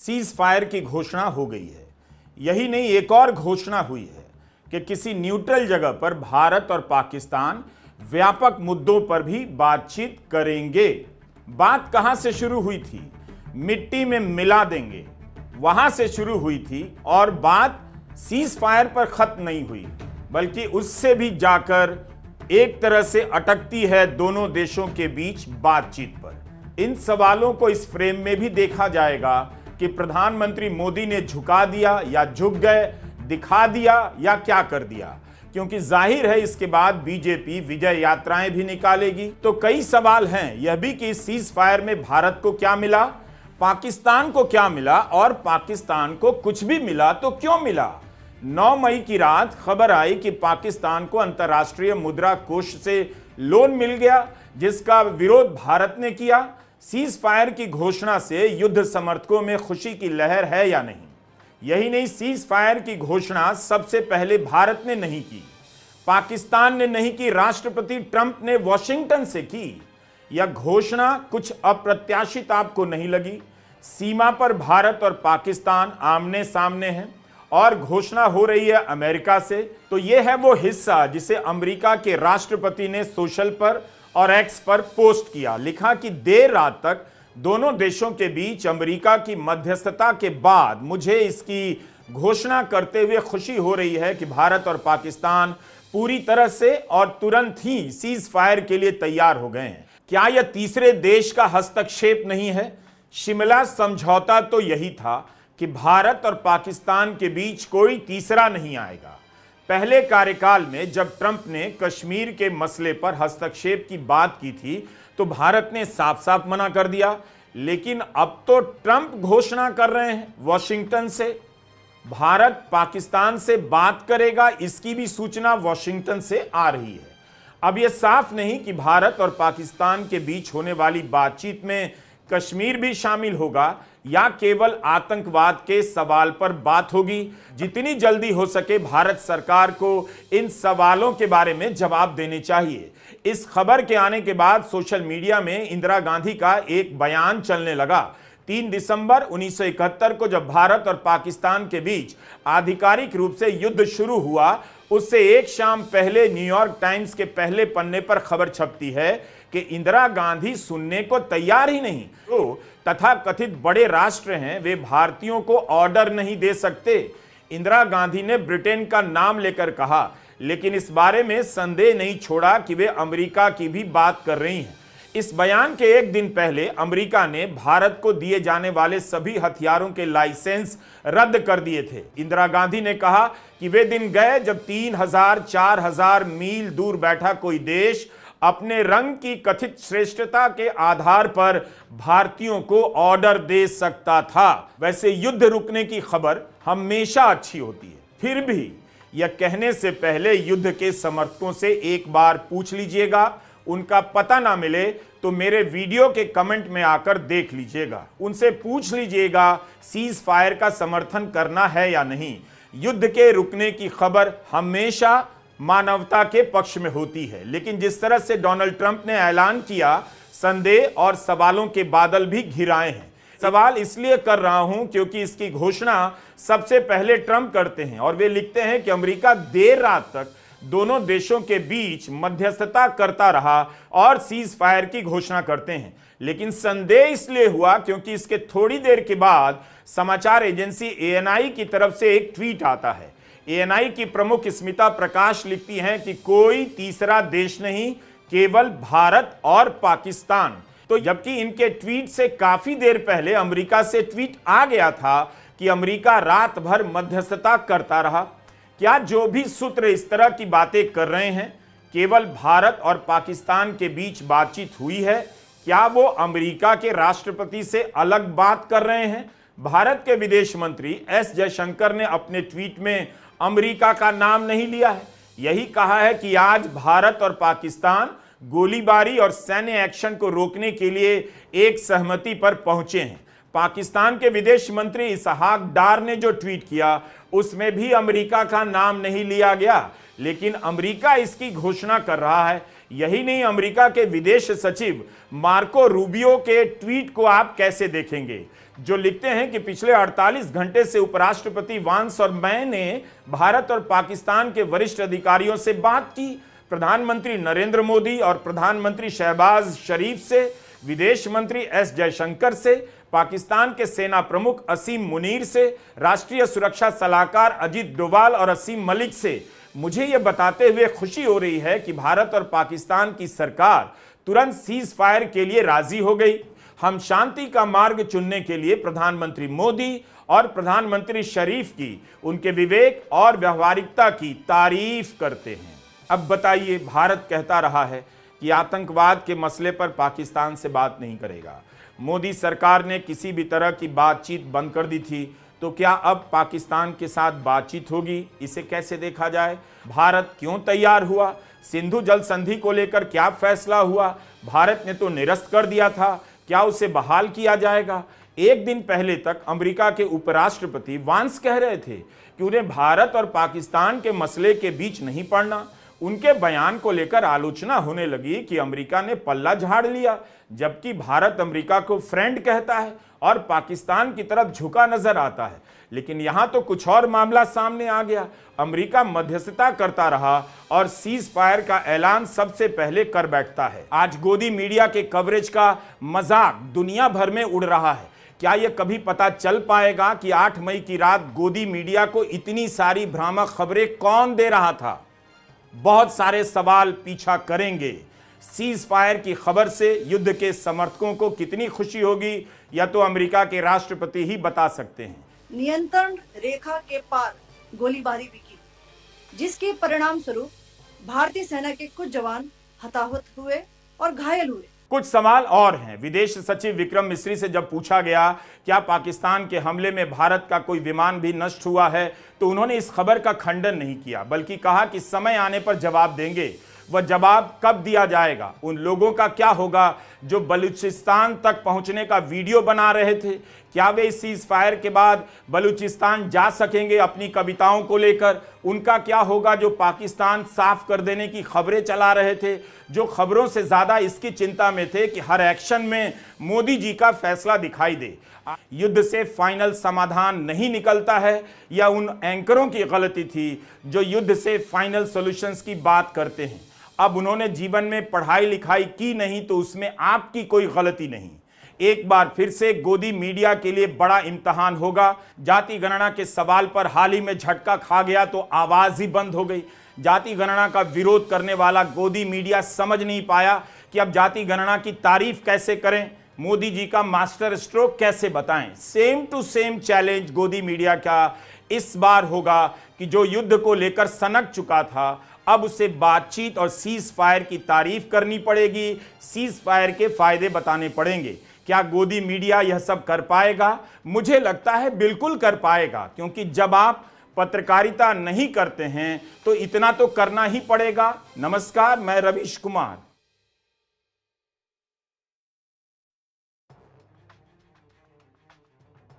Cease fire की घोषणा हो गई है। यही नहीं, एक और घोषणा हुई है कि किसी न्यूट्रल जगह पर भारत और पाकिस्तान व्यापक मुद्दों पर भी बातचीत करेंगे। बात कहां से शुरू हुई थी? मिट्टी में मिला देंगे, वहां से शुरू हुई थी और बात सीज फायर पर खत्म नहीं हुई, बल्कि उससे भी जाकर एक तरह से अटकती है दोनों देशों के बीच बातचीत पर। इन सवालों को इस फ्रेम में भी देखा जाएगा कि प्रधानमंत्री मोदी ने झुका दिया या झुक गए, दिखा दिया या क्या कर दिया, क्योंकि जाहिर है इसके बाद बीजेपी विजय यात्राएं भी निकालेगी। तो कई सवाल हैं यह भी कि सीज फायर में भारत को क्या मिला, पाकिस्तान को क्या मिला, और पाकिस्तान को कुछ भी मिला तो क्यों मिला। 9 मई की रात खबर आई कि पाकिस्तान को अंतर्राष्ट्रीय मुद्रा कोष से लोन मिल गया, जिसका विरोध भारत ने किया। सीज फायर की घोषणा से युद्ध समर्थकों में खुशी की लहर है या नहीं? यही नहीं, सीज फायर की घोषणा सबसे पहले भारत ने नहीं की, पाकिस्तान ने नहीं की, राष्ट्रपति ट्रंप ने वॉशिंगटन से की। यह घोषणा कुछ अप्रत्याशित आपको नहीं लगी? सीमा पर भारत और पाकिस्तान आमने सामने हैं और घोषणा हो रही है अमेरिका से। तो यह है वो हिस्सा जिसे अमेरिका के राष्ट्रपति ने सोशल पर और एक्स पर पोस्ट किया। लिखा कि देर रात तक दोनों देशों के बीच अमेरिका की मध्यस्थता के बाद मुझे इसकी घोषणा करते हुए खुशी हो रही है कि भारत और पाकिस्तान पूरी तरह से और तुरंत ही सीज फायर के लिए तैयार हो गए हैं। क्या यह तीसरे देश का हस्तक्षेप नहीं है? शिमला समझौता तो यही था कि भारत और पाकिस्तान के बीच कोई तीसरा नहीं आएगा। पहले कार्यकाल में जब ट्रंप ने कश्मीर के मसले पर हस्तक्षेप की बात की थी तो भारत ने साफ साफ मना कर दिया, लेकिन अब तो ट्रंप घोषणा कर रहे हैं वॉशिंगटन से भारत पाकिस्तान से बात करेगा, इसकी भी सूचना वॉशिंगटन से आ रही है। अब यह साफ नहीं कि भारत और पाकिस्तान के बीच होने वाली बातचीत में कश्मीर भी शामिल होगा या केवल आतंकवाद के सवाल पर बात होगी। जितनी जल्दी हो सके भारत सरकार को इन सवालों के बारे में जवाब देने चाहिए। इस खबर के आने के बाद सोशल मीडिया में इंदिरा गांधी का एक बयान चलने लगा। 3 दिसंबर 1971 को जब भारत और पाकिस्तान के बीच आधिकारिक रूप से युद्ध शुरू हुआ, उससे एक शाम पहले न्यूयॉर्क टाइम्स के पहले पन्ने पर खबर छपती है कि इंदिरा गांधी सुनने को तैयार ही नहीं। तो तथाकथित बड़े राष्ट्र हैं, वे भारतीयों को ऑर्डर नहीं दे सकते। इंदिरा गांधी ने ब्रिटेन का नाम लेकर कहा, लेकिन इस बारे में संदेह नहीं छोड़ा कि वे अमेरिका की भी बात कर रही हैं। इस बयान के एक दिन पहले अमेरिका ने भारत को दिए जाने वाले सभी हथियारों के लाइसेंस रद्द कर दिए थे। इंदिरा गांधी ने कहा कि वे दिन गए जब 3000-4000 मील दूर बैठा कोई देश अपने रंग की कथित श्रेष्ठता के आधार पर भारतीयों को ऑर्डर दे सकता था। वैसे युद्ध रुकने की खबर हमेशा अच्छी होती है, फिर भी यह कहने से पहले युद्ध के समर्थकों से एक बार पूछ लीजिएगा। उनका पता ना मिले तो मेरे वीडियो के कमेंट में आकर देख लीजिएगा, उनसे पूछ लीजिएगा सीज फायर का समर्थन करना है या नहीं। युद्ध के रुकने की खबर हमेशा मानवता के पक्ष में होती है, लेकिन जिस तरह से डोनाल्ड ट्रंप ने ऐलान किया, संदेह और सवालों के बादल भी घिराए हैं। सवाल इसलिए कर रहा हूं क्योंकि इसकी घोषणा सबसे पहले ट्रंप करते हैं और वे लिखते हैं कि अमेरिका देर रात तक दोनों देशों के बीच मध्यस्थता करता रहा और सीज फायर की घोषणा करते हैं। लेकिन संदेह इसलिए हुआ क्योंकि इसके थोड़ी देर के बाद समाचार एजेंसी एएनआई की तरफ से एक ट्वीट आता है। एएनआई की प्रमुख स्मिता प्रकाश लिखती हैं कि कोई तीसरा देश नहीं, केवल भारत और पाकिस्तान। तो जबकि इनके ट्वीट से काफी देर पहले अमेरिका से ट्वीट आ गया था कि अमेरिका रात भर मध्यस्थता करता रहा। क्या जो भी सूत्र इस तरह की बातें कर रहे हैं केवल भारत और पाकिस्तान के बीच बातचीत हुई है? क्या वो अमेरिका के राष्ट्रपति से अलग बात कर रहे हैं? भारत के विदेश मंत्री एस जयशंकर ने अपने ट्वीट में अमेरिका का नाम नहीं लिया है। यही कहा है कि आज भारत और पाकिस्तान गोलीबारी और सैन्य एक्शन को रोकने के लिए एक सहमति पर पहुंचे हैं। पाकिस्तान के विदेश मंत्री इसहाक डार ने जो ट्वीट किया उसमें भी अमेरिका का नाम नहीं लिया गया, लेकिन अमेरिका इसकी घोषणा कर रहा है। यही नहीं, अमेरिका के विदेश सचिव मार्को रूबियो के ट्वीट को आप कैसे देखेंगे, जो लिखते हैं कि पिछले 48 घंटे से उपराष्ट्रपति वांस और मैंने भारत और पाकिस्तान के वरिष्ठ अधिकारियों से बात की। प्रधानमंत्री नरेंद्र मोदी और प्रधानमंत्री शहबाज शरीफ से, विदेश मंत्री एस जयशंकर से, पाकिस्तान के सेना प्रमुख असीम मुनीर से, राष्ट्रीय सुरक्षा सलाहकार अजीत डोवाल और असीम मलिक से। मुझे यह बताते हुए खुशी हो रही है कि भारत और पाकिस्तान की सरकार तुरंत सीज फायर के लिए राजी हो गई। हम शांति का मार्ग चुनने के लिए प्रधानमंत्री मोदी और प्रधानमंत्री शरीफ की उनके विवेक और व्यवहारिकता की तारीफ करते हैं। अब बताइए, भारत कहता रहा है कि आतंकवाद के मसले पर पाकिस्तान से बात नहीं करेगा। मोदी सरकार ने किसी भी तरह की बातचीत बंद कर दी थी, तो क्या अब पाकिस्तान के साथ बातचीत होगी? इसे कैसे देखा जाए? भारत क्यों तैयार हुआ? सिंधु जल संधि को लेकर क्या फैसला हुआ? भारत ने तो निरस्त कर दिया था, क्या उसे बहाल किया जाएगा? एक दिन पहले तक अमेरिका के उपराष्ट्रपति वांस कह रहे थे कि उन्हें भारत और पाकिस्तान के मसले के बीच नहीं पड़ना। उनके बयान को लेकर आलोचना होने लगी कि अमेरिका ने पल्ला झाड़ लिया, जबकि भारत अमेरिका को फ्रेंड कहता है और पाकिस्तान की तरफ झुका नजर आता है। लेकिन यहां तो कुछ और मामला सामने आ गया। अमेरिका मध्यस्थता करता रहा और सीज फायर का ऐलान सबसे पहले कर बैठता है। आज गोदी मीडिया के कवरेज का मजाक दुनिया भर में उड़ रहा है। क्या यह कभी पता चल पाएगा कि 8 मई की रात गोदी मीडिया को इतनी सारी भ्रामक खबरें कौन दे रहा था? बहुत सारे सवाल पीछा करेंगे। सीज फायर की खबर से युद्ध के समर्थकों को कितनी खुशी होगी, या तो अमेरिका के राष्ट्रपति ही बता सकते हैं। नियंत्रण रेखा के पार गोलीबारी भी की, जिसके परिणाम स्वरूप भारतीय सेना के कुछ जवान हताहत हुए और घायल हुए। कुछ सवाल और हैं। विदेश सचिव विक्रम मिस्री से जब पूछा गया क्या पाकिस्तान के हमले में भारत का कोई विमान भी नष्ट हुआ है, तो उन्होंने इस खबर का खंडन नहीं किया, बल्कि कहा कि समय आने पर जवाब देंगे। वह जवाब कब दिया जाएगा? उन लोगों का क्या होगा जो बलूचिस्तान तक पहुंचने का वीडियो बना रहे थे? क्या वे इस सीज फायर के बाद बलूचिस्तान जा सकेंगे अपनी कविताओं को लेकर? उनका क्या होगा जो पाकिस्तान साफ कर देने की खबरें चला रहे थे, जो खबरों से ज्यादा इसकी चिंता में थे कि हर एक्शन में मोदी जी का फैसला दिखाई दे? युद्ध से फाइनल समाधान नहीं निकलता है, या उन एंकरों की गलती थी जो युद्ध से फाइनल सॉल्यूशंस की बात करते हैं? अब उन्होंने जीवन में पढ़ाई लिखाई की नहीं, तो उसमें आपकी कोई गलती नहीं। एक बार फिर से गोदी मीडिया के लिए बड़ा इम्तहान होगा। जाति गणना के सवाल पर हाल ही में झटका खा गया तो आवाज ही बंद हो गई। जाति गणना का विरोध करने वाला गोदी मीडिया समझ नहीं पाया कि अब जाति गणना की तारीफ कैसे करें, मोदी जी का मास्टर स्ट्रोक कैसे बताएं। सेम टू सेम चैलेंज गोदी मीडिया का इस बार होगा कि जो युद्ध को लेकर सनक चुका था, अब उसे बातचीत और सीज फायर की तारीफ करनी पड़ेगी, सीज फायर के फायदे बताने पड़ेंगे। क्या गोदी मीडिया यह सब कर पाएगा? मुझे लगता है बिल्कुल कर पाएगा, क्योंकि जब आप पत्रकारिता नहीं करते हैं तो इतना तो करना ही पड़ेगा। नमस्कार, मैं रवीश कुमार।